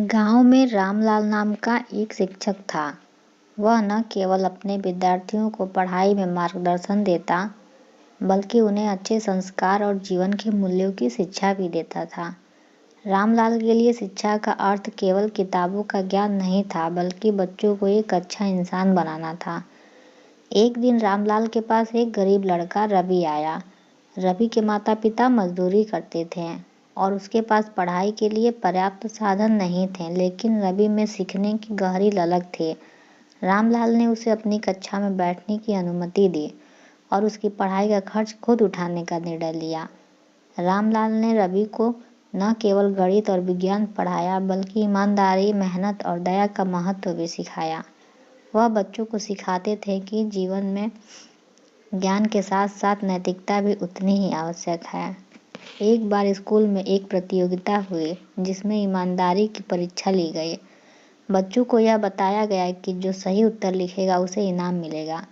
गांव में रामलाल नाम का एक शिक्षक था। वह न केवल अपने विद्यार्थियों को पढ़ाई में मार्गदर्शन देता, बल्कि उन्हें अच्छे संस्कार और जीवन के मूल्यों की शिक्षा भी देता था। रामलाल के लिए शिक्षा का अर्थ केवल किताबों का ज्ञान नहीं था, बल्कि बच्चों को एक अच्छा इंसान बनाना था। एक दिन रामलाल के पास एक गरीब लड़का रवि आया। रवि के माता पिता मजदूरी करते थे और उसके पास पढ़ाई के लिए पर्याप्त साधन नहीं थे, लेकिन रवि में सीखने की गहरी ललक थी। रामलाल ने उसे अपनी कक्षा में बैठने की अनुमति दी और उसकी पढ़ाई का खर्च खुद उठाने का निर्णय लिया। रामलाल ने रवि को न केवल गणित और विज्ञान पढ़ाया, बल्कि ईमानदारी, मेहनत और दया का महत्व भी सिखाया। वह बच्चों को सिखाते थे कि जीवन में ज्ञान के साथ साथ नैतिकता भी उतनी ही आवश्यक है। एक बार स्कूल में एक प्रतियोगिता हुई, जिसमें ईमानदारी की परीक्षा ली गई। बच्चों को यह बताया गया कि जो सही उत्तर लिखेगा उसे इनाम मिलेगा।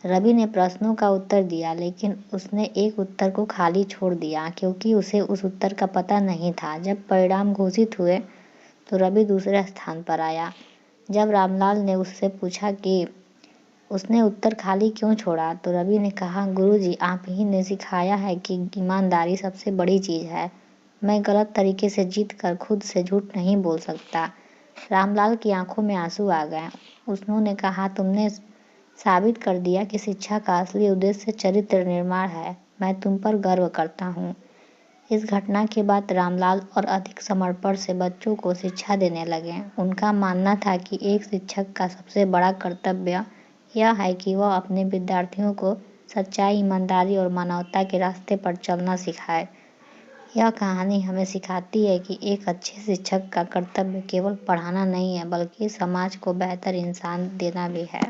रवि ने प्रश्नों का उत्तर दिया, लेकिन उसने एक उत्तर को खाली छोड़ दिया, क्योंकि उसे उस उत्तर का पता नहीं था। जब परिणाम घोषित हुए तो रवि दूसरे स्थान पर आया। जब रामलाल ने उससे पूछा कि उसने उत्तर खाली क्यों छोड़ा, तो रवि ने कहा, गुरुजी, आप ही ने सिखाया है कि ईमानदारी सबसे बड़ी चीज़ है। मैं गलत तरीके से जीत कर खुद से झूठ नहीं बोल सकता। रामलाल की आंखों में आंसू आ गए। उन्होंने कहा, तुमने साबित कर दिया कि शिक्षा का असली उद्देश्य चरित्र निर्माण है। मैं तुम पर गर्व करता हूँ। इस घटना के बाद रामलाल और अधिक समर्पण से बच्चों को शिक्षा देने लगे। उनका मानना था कि एक शिक्षक का सबसे बड़ा कर्तव्य यह है कि वह अपने विद्यार्थियों को सच्चाई, ईमानदारी और मानवता के रास्ते पर चलना सिखाए। यह कहानी हमें सिखाती है कि एक अच्छे शिक्षक का कर्तव्य केवल पढ़ाना नहीं है, बल्कि समाज को बेहतर इंसान देना भी है।